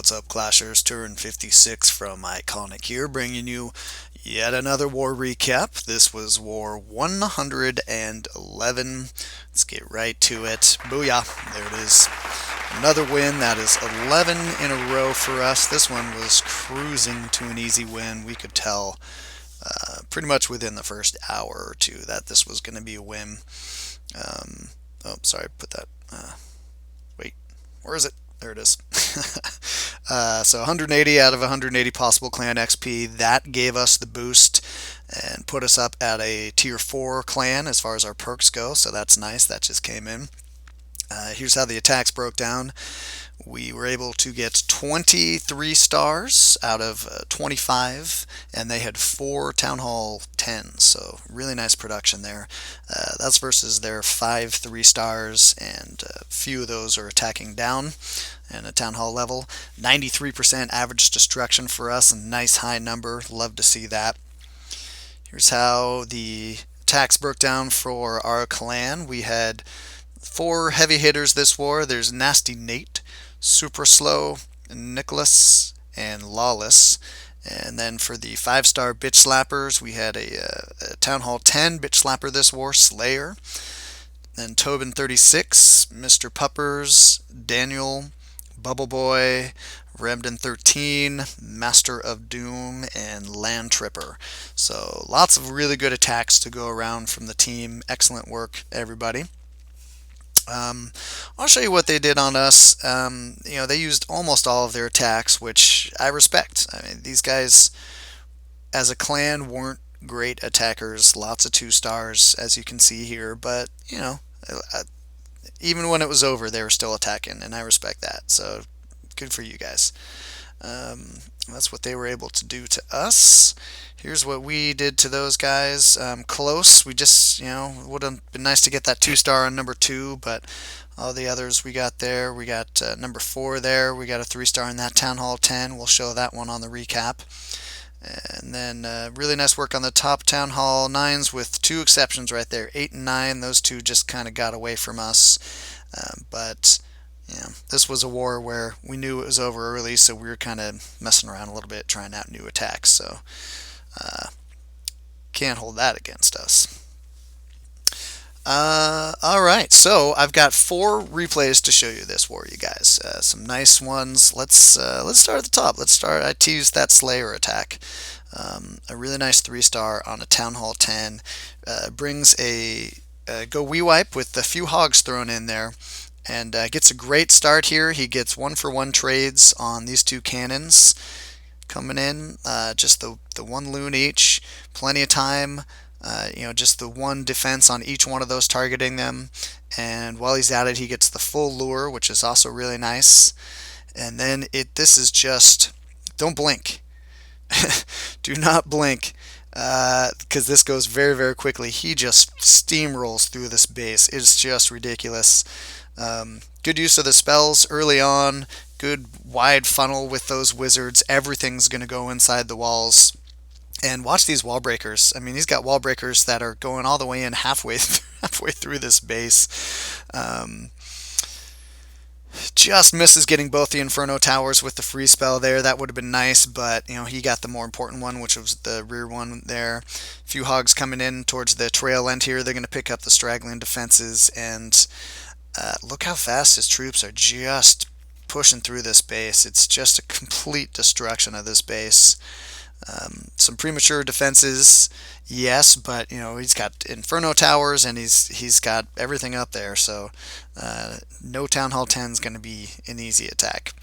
What's up, Clashers? Turn 56 from iKonik here, bringing you yet another war recap. This was War 111. Let's get right to it. Booyah! There it is. Another win. That is 11 in a row for us. This one was cruising to an easy win. We could tell pretty much within the first hour or two that this was going to be a win. Oh, sorry, put that. Wait, where is it? There it is. So 180 out of 180 possible clan XP. That gave us the boost and put us up at a tier 4 clan as far as our perks go. So that's nice. That just came in. Here's how the attacks broke down. We were able to get 23 stars out of 25, and they had 4 Town Hall 10s, so really nice production there. That's versus their 5 3-stars, and a few of those are attacking down and a Town Hall level. 93% average destruction for us, a nice high number. Love to see that. Here's how the attacks broke down for our clan. We had 4 heavy hitters this war. There's Nasty Nate, Supraslo, Nicklaus, and Lawless. And then for the 5-star bitch slappers, we had a Town Hall 10 bitch slapper this war, Slayer. Then Tobin 36, MrPuppers, Daniel, BubbleBoy, Remden 13, Master of Doom, and Lantriper. So lots of really good attacks to go around from the team. Excellent work, everybody. I'll show you what they did on us. They used almost all of their attacks, which I respect. I mean, these guys, as a clan, weren't great attackers. Lots of 2-stars, as you can see here. But, even when it was over, they were still attacking, and I respect that. So, good for you guys. That's what they were able to do to us. Here's what we did to those guys. Close. We just, would have been nice to get that 2-star on number 2, but all the others we got there. We got number 4 there. We got a 3-star in that Town Hall 10. We'll show that one on the recap. And then really nice work on the top Town Hall 9s with 2 exceptions right there. 8 and 9. Those 2 just kind of got away from us. But this was a war where we knew it was over early, so we were kind of messing around a little bit, trying out new attacks. So can't hold that against us. Alright, so I've got 4 replays to show you this war, you guys. Some nice ones. Let's start at the top. I teased that Slayer attack. A really nice 3-star on a Town Hall 10. Brings a gowiwipe with a few hogs thrown in there. And gets a great start here. He gets 1-for-1 trades on these 2 cannons coming in. Just the 1 loon each. Plenty of time. Just the 1 defense on each one of those targeting them. And while he's at it, he gets the full lure, which is also really nice. And then this is just, don't blink. Do not blink. Because this goes very, very quickly. He just steamrolls through this base. It's just ridiculous. Good use of the spells early on. Good wide funnel with those wizards. Everything's going to go inside the walls. And watch these wall breakers. I mean, he's got wall breakers that are going all the way in halfway through this base. Just misses getting both the Inferno Towers with the free spell there. That would have been nice, but he got the more important one, which was the rear one there. A few hogs coming in towards the trail end here. They're going to pick up the straggling defenses, and look how fast his troops are just pushing through this base. It's just a complete destruction of this base. Some premature defenses, yes, but he's got Inferno Towers and he's got everything up there, so no Town Hall 10 is going to be an easy attack.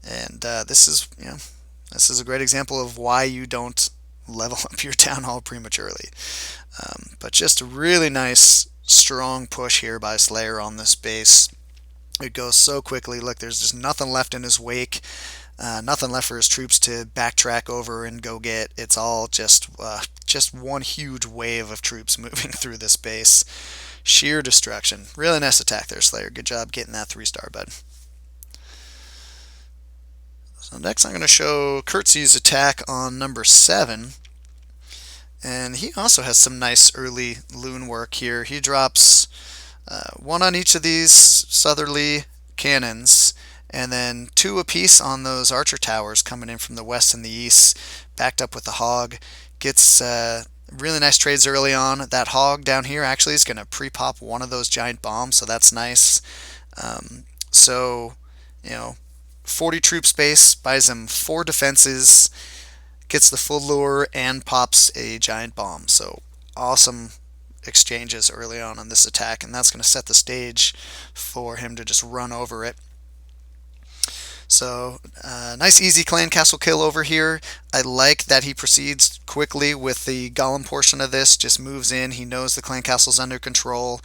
And this is a great example of why you don't level up your Town Hall prematurely. But just a really nice strong push here by Slayer on this base. It goes so quickly. Look, there's just nothing left in his wake. Nothing left for his troops to backtrack over and go get. It's all just one huge wave of troops moving through this base. Sheer destruction. Really nice attack there, Slayer. Good job getting that 3-star, bud. So next I'm going to show Curtsie's attack on number 7. And he also has some nice early loon work here. He drops 1 on each of these southerly cannons, and then 2 apiece on those archer towers coming in from the west and the east, backed up with the hog. Gets really nice trades early on. That hog down here actually is going to pre-pop one of those giant bombs, so that's nice. So, 40 troop space, buys him 4 defenses, gets the full lure, and pops a giant bomb. So awesome exchanges early on this attack, and that's going to set the stage for him to just run over it. So nice easy clan castle kill over here. I like that he proceeds quickly with the golem portion of this, just moves in. He knows the clan castle's under control,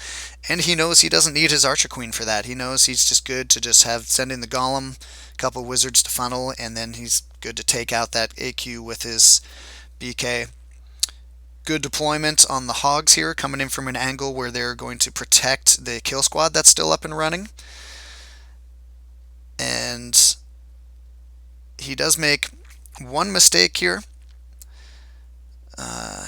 and he knows he doesn't need his archer queen for that. He knows he's just good to just send in the golem, a couple wizards to funnel, and then he's good to take out that AQ with his BK. Good deployment on the hogs here, coming in from an angle where they're going to protect the kill squad that's still up and running. And he does make one mistake here.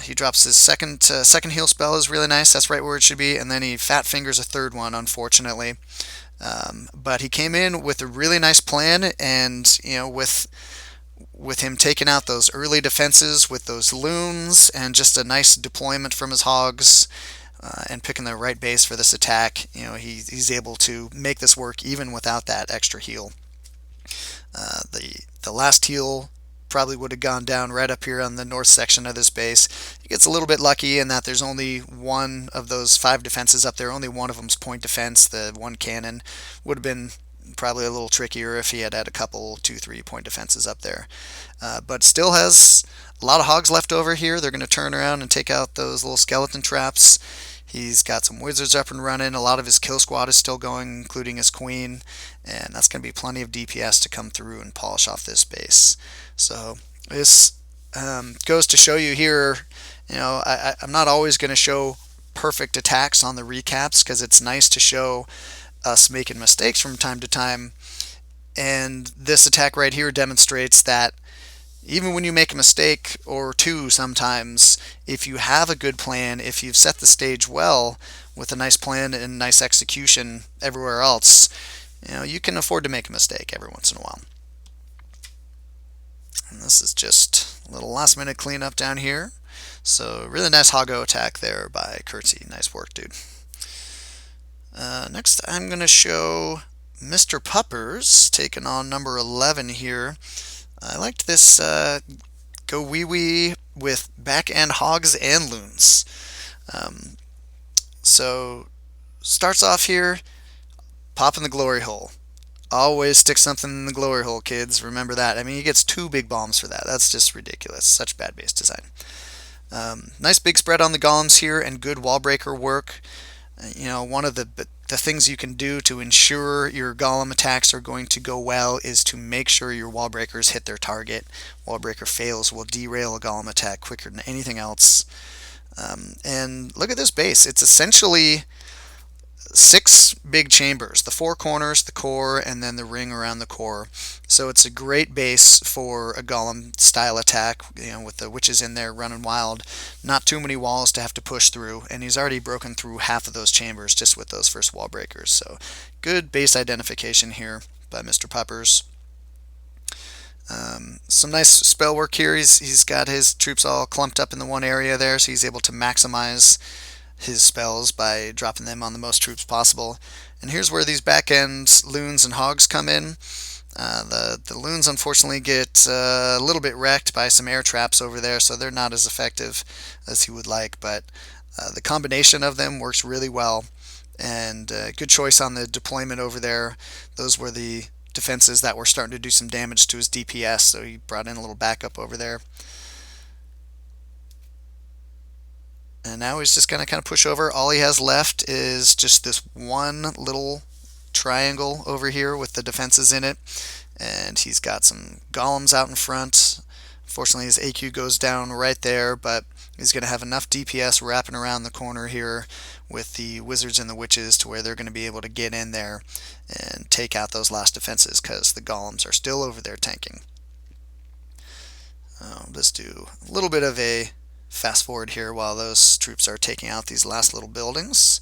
He drops his second heal spell, is really nice. That's right where it should be. And then he fat fingers a third one, unfortunately. But he came in with a really nice plan, and with him taking out those early defenses with those loons and just a nice deployment from his hogs, and picking the right base for this attack, he's able to make this work even without that extra heal. The last heal probably would have gone down right up here on the north section of this base. He gets a little bit lucky in that there's only one of those 5 defenses up there. Only one of them's point defense. The one cannon would have been probably a little trickier if he had a couple 2-3 point defenses up there. But still has a lot of hogs left over here. They're going to turn around and take out those little skeleton traps. He's got some wizards up and running. A lot of his kill squad is still going, including his queen, and that's going to be plenty of DPS to come through and polish off this base. So this goes to show you here, I'm not always going to show perfect attacks on the recaps, because it's nice to show us making mistakes from time to time. And this attack right here demonstrates that even when you make a mistake or two sometimes, if you have a good plan, if you've set the stage well with a nice plan and nice execution everywhere else, you can afford to make a mistake every once in a while. And this is just a little last minute cleanup down here. So really nice hoggo attack there by Curtsie. Nice work, dude. Next I'm going to show MrPuppers taking on number 11 here. I liked this gowiwi with back end hogs and loons. So starts off here, popping the glory hole. Always stick something in the glory hole, kids. Remember that. I mean, he gets 2 big bombs for that. That's just ridiculous. Such bad base design. Nice big spread on the golems here, and good wall breaker work. One of the things you can do to ensure your golem attacks are going to go well is to make sure your wall breakers hit their target. Wall breaker fails will derail a golem attack quicker than anything else. And look at this base. It's essentially 6 big chambers, the 4 corners, the core, and then the ring around the core. So it's a great base for a golem style attack, with the witches in there running wild. Not too many walls to have to push through, and he's already broken through half of those chambers just with those first wall breakers. So good base identification here by MrPuppers. Some nice spell work here. He's got his troops all clumped up in the one area there, so he's able to maximize his spells by dropping them on the most troops possible. And here's where these back end loons and hogs come in. The loons unfortunately get a little bit wrecked by some air traps over there, so they're not as effective as he would like, but the combination of them works really well, and good choice on the deployment over there. Those were the defenses that were starting to do some damage to his DPS, so he brought in a little backup over there. And now he's just going to kind of push over. All he has left is just this one little triangle over here with the defenses in it. And he's got some golems out in front. Unfortunately, his AQ goes down right there, but he's going to have enough DPS wrapping around the corner here with the wizards and the witches to where they're going to be able to get in there and take out those last defenses, because the golems are still over there tanking. Let's do a little bit of a fast forward here while those troops are taking out these last little buildings.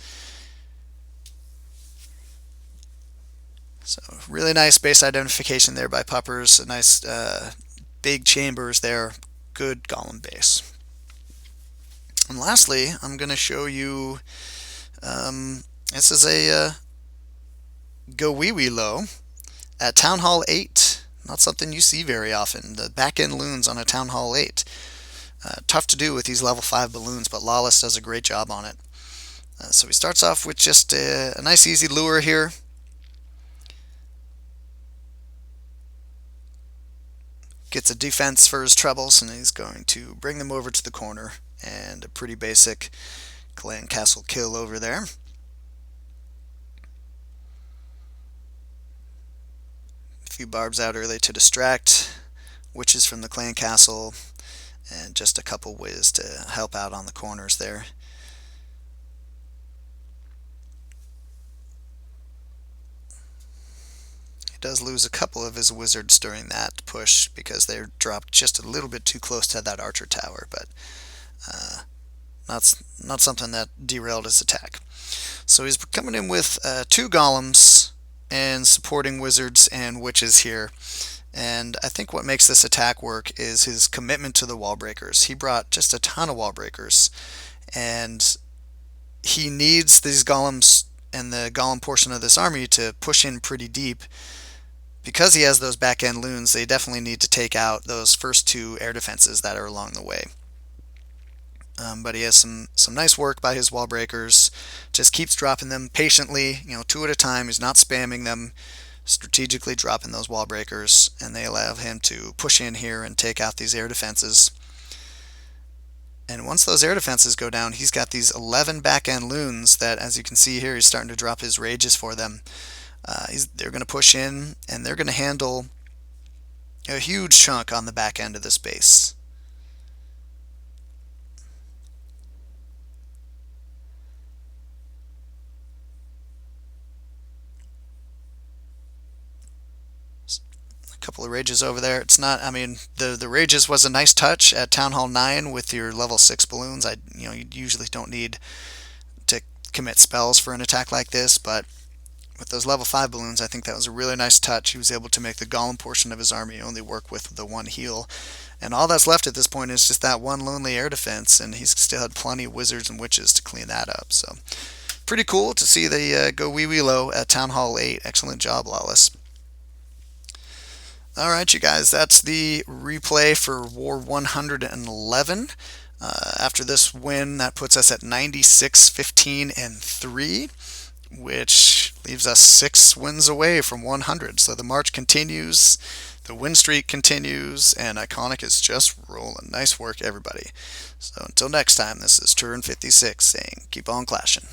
So really nice base identification there by Puppers. A nice big chambers there. Good golem base. And lastly, I'm going to show you, this is a gowiwilo at Town Hall 8. Not something you see very often. The back end loons on a Town Hall 8. Tough to do with these level 5 balloons, but Lawless does a great job on it. So he starts off with just a nice easy lure here. Gets a defense for his trebles, and he's going to bring them over to the corner, and a pretty basic clan castle kill over there. A few barbs out early to distract witches from the clan castle, and just a couple whiz to help out on the corners there. Does lose a couple of his wizards during that push because they're dropped just a little bit too close to that archer tower, but not something that derailed his attack. So he's coming in with 2 golems and supporting wizards and witches here, and I think what makes this attack work is his commitment to the wall breakers. He brought just a ton of wall breakers, and he needs these golems and the golem portion of this army to push in pretty deep. Because he has those back end loons, they definitely need to take out those first 2 air defenses that are along the way. But he has some nice work by his wall breakers. Just keeps dropping them patiently, 2 at a time. He's not spamming them, strategically dropping those wall breakers, and they allow him to push in here and take out these air defenses. And once those air defenses go down, he's got these 11 back end loons that, as you can see here, he's starting to drop his rages for them. They're going to push in, and they're going to handle a huge chunk on the back end of this base. A couple of rages over there. It's not, I mean, the rages was a nice touch at Town Hall 9 with your level 6 balloons. You usually don't need to commit spells for an attack like this, but with those level 5 balloons, I think that was a really nice touch. He was able to make the golem portion of his army only work with the 1 heal. And all that's left at this point is just that 1 lonely air defense, and he's still had plenty of wizards and witches to clean that up. So pretty cool to see the gowiwilo at Town Hall 8. Excellent job, Lawless. Alright, you guys, that's the replay for War 111. After this win, that puts us at 96, 15, and 3. Which leaves us 6 wins away from 100. So the march continues, the win streak continues, and iKonik is just rolling. Nice work, everybody. So until next time, this is Turn 56 saying keep on clashing.